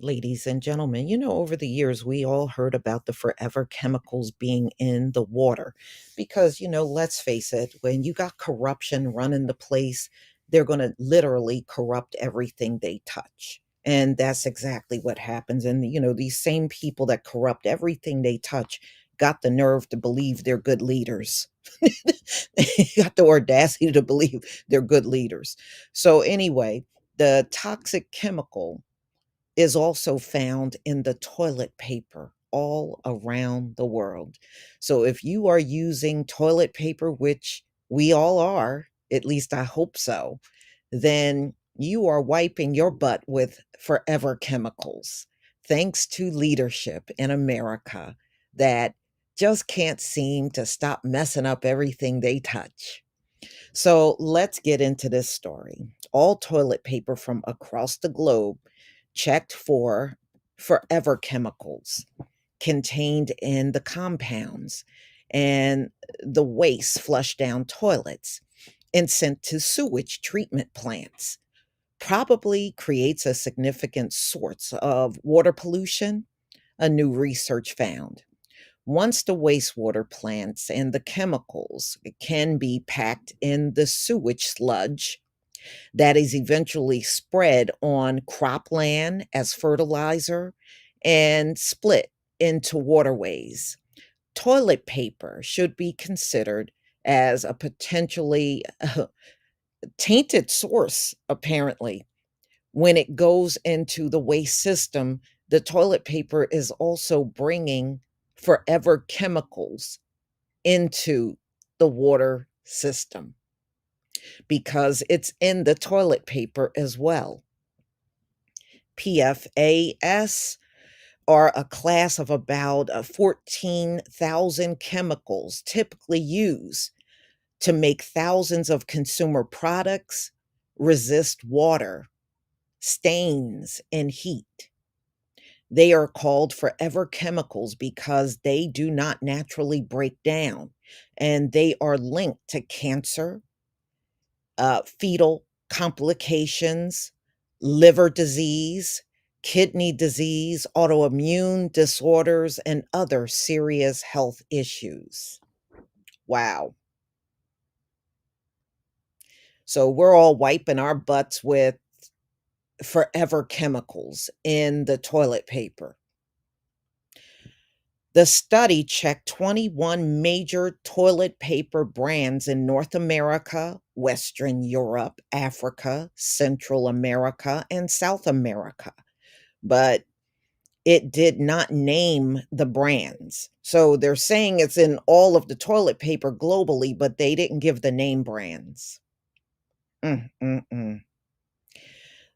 Ladies and gentlemen, over the years, we all heard about the forever chemicals being in the water because, let's face it, when you got corruption running the place, they're going to literally corrupt everything they touch. And that's exactly what happens. And, these same people that corrupt everything they touch got the nerve to believe they're good leaders. They got the audacity to believe they're good leaders. So, anyway, the toxic chemical is also found in the toilet paper all around the world. So if you are using toilet paper, which we all are, at least I hope so, then you are wiping your butt with forever chemicals, thanks to leadership in America that just can't seem to stop messing up everything they touch. So let's get into this story. All toilet paper from across the globe checked for forever chemicals contained in the compounds and the waste flushed down toilets and sent to sewage treatment plants. Probably creates a significant source of water pollution, a new research found. Once the wastewater plants and the chemicals can be packed in the sewage sludge that is eventually spread on cropland as fertilizer and split into waterways. Toilet paper should be considered as a potentially tainted source, apparently. When it goes into the waste system, the toilet paper is also bringing forever chemicals into the water system because it's in the toilet paper as well. PFAS are a class of about 14,000 chemicals typically used to make thousands of consumer products resist water, stains, and heat. They are called forever chemicals because they do not naturally break down and they are linked to cancer, fetal complications, liver disease, kidney disease, autoimmune disorders, and other serious health issues. Wow. So we're all wiping our butts with forever chemicals in the toilet paper. The study checked 21 major toilet paper brands in North America, Western Europe, Africa, Central America, and South America, but it did not name the brands. So they're saying it's in all of the toilet paper globally, but they didn't give the name brands. Mm, mm, mm.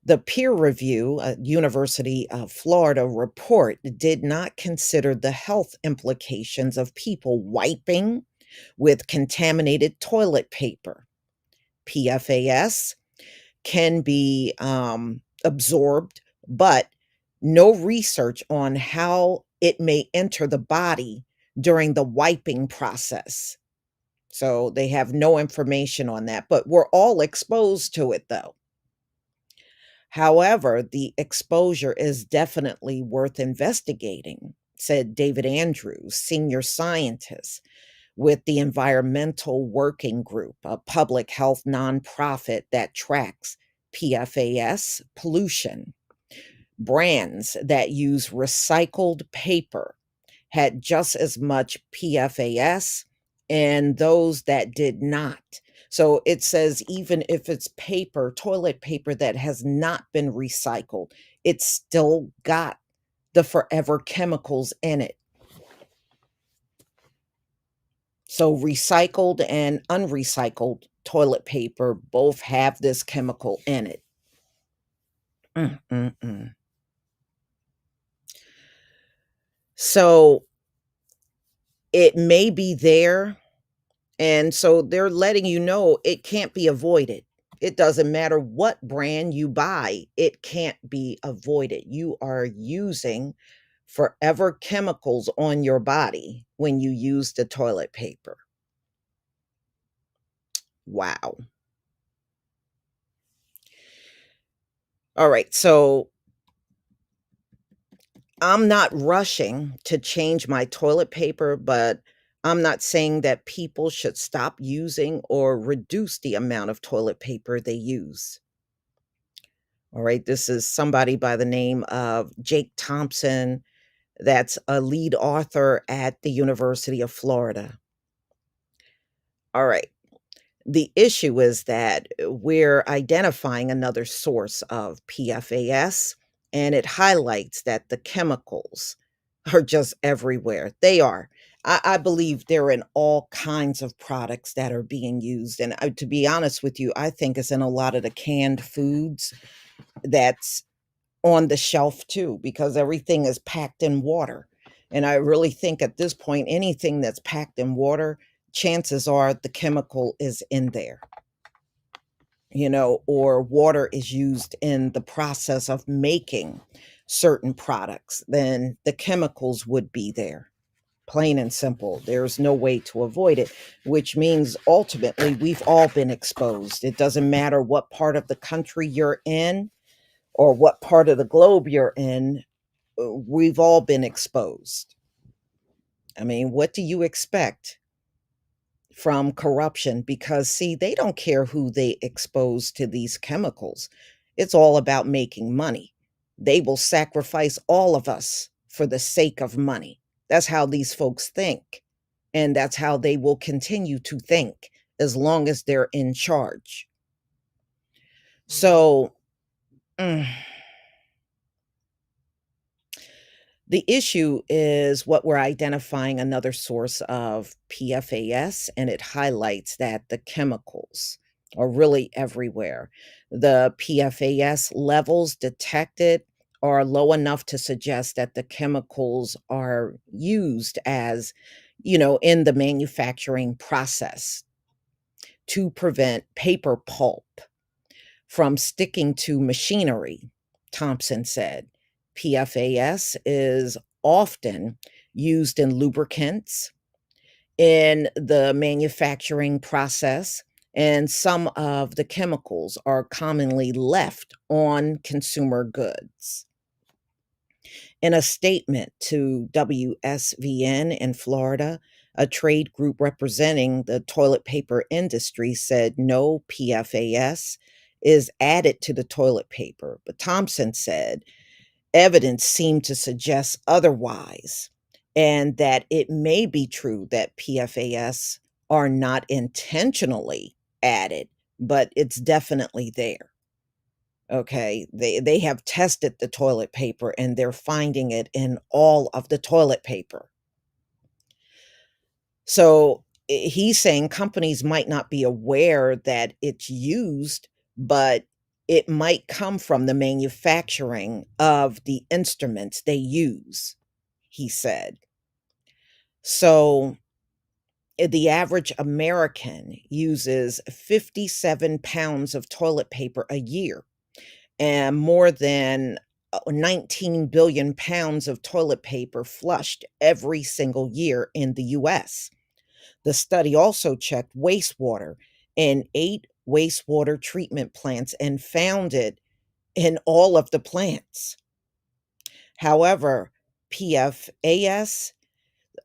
The peer review, University of Florida report did not consider the health implications of people wiping with contaminated toilet paper. PFAS can be absorbed, but no research on how it may enter the body during the wiping process. So they have no information on that, but we're all exposed to it though. However, the exposure is definitely worth investigating, said David Andrews, senior scientist with the Environmental Working Group, a public health nonprofit that tracks PFAS pollution. Brands that use recycled paper had just as much PFAS and those that did not. So it says even if it's paper, toilet paper that has not been recycled, it's still got the forever chemicals in it. So recycled and unrecycled toilet paper both have this chemical in it. Mm, mm, mm. So it may be there. And so they're letting you know it can't be avoided. It doesn't matter what brand you buy, it can't be avoided. You are using forever chemicals on your body when you use the toilet paper. Wow. All right. So I'm not rushing to change my toilet paper, but I'm not saying that people should stop using or reduce the amount of toilet paper they use. All right. This is somebody by the name of Jake Thompson, that's a lead author at the University of Florida. All right. The issue is that we're identifying another source of PFAS, and it highlights that the chemicals are just everywhere. They are. I believe they're in all kinds of products that are being used. And to be honest with you, I think it's in a lot of the canned foods that's on the shelf too, because everything is packed in water. And I really think at this point, anything that's packed in water, chances are the chemical is in there, or water is used in the process of making certain products, then the chemicals would be there. Plain and simple. There's no way to avoid it, which means ultimately we've all been exposed. It doesn't matter what part of the country you're in or what part of the globe you're in, we've all been exposed. I mean, what do you expect from corruption? Because, see, they don't care who they expose to these chemicals. It's all about making money. They will sacrifice all of us for the sake of money. That's how these folks think. And that's how they will continue to think as long as they're in charge. So, mm, the issue is what we're identifying another source of PFAS, and it highlights that the chemicals are really everywhere. The PFAS levels detected are low enough to suggest that the chemicals are used as, in the manufacturing process to prevent paper pulp from sticking to machinery, Thompson said. PFAS is often used in lubricants, in the manufacturing process, and some of the chemicals are commonly left on consumer goods. In a statement to WSVN in Florida, a trade group representing the toilet paper industry said no PFAS is added to the toilet paper. But Thompson said evidence seemed to suggest otherwise, and that it may be true that PFAS are not intentionally added, but it's definitely there. Okay, they have tested the toilet paper and they're finding it in all of the toilet paper. So he's saying companies might not be aware that it's used, but it might come from the manufacturing of the instruments they use, he said. So the average American uses 57 pounds of toilet paper a year, and more than 19 billion pounds of toilet paper flushed every single year in the US. The study also checked wastewater in 8 wastewater treatment plants and found it in all of the plants. However, PFAS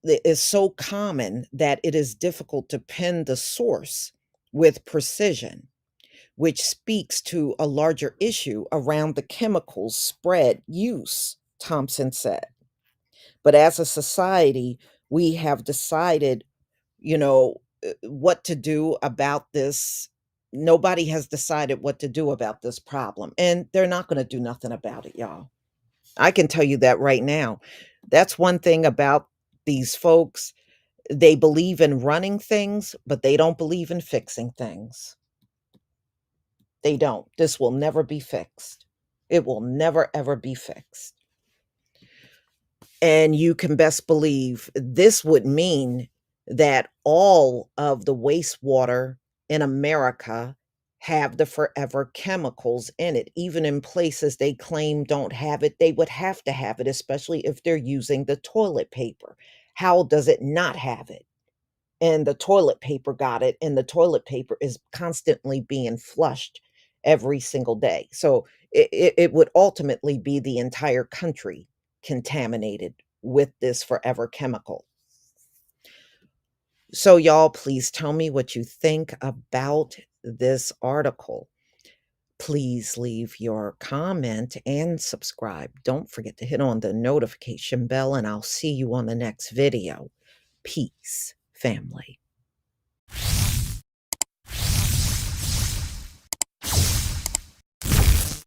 is so common that it is difficult to pin the source with precision, which speaks to a larger issue around the chemicals spread use, Thompson said. But as a society, we have decided, what to do about this. Nobody has decided what to do about this problem, and they're not going to do nothing about it, y'all. I can tell you that right now. That's one thing about these folks. They believe in running things, but they don't believe in fixing things. They don't. This will never be fixed. It will never, ever be fixed. And you can best believe this would mean that all of the wastewater in America have the forever chemicals in it. Even in places they claim don't have it, they would have to have it, especially if they're using the toilet paper. How does it not have it? And the toilet paper got it, and the toilet paper is constantly being flushed every single day. So it would ultimately be the entire country contaminated with this forever chemical. So, y'all, please tell me what you think about this article. Please leave your comment and subscribe. Don't forget to hit on the notification bell, and I'll see you on the next video. Peace, family.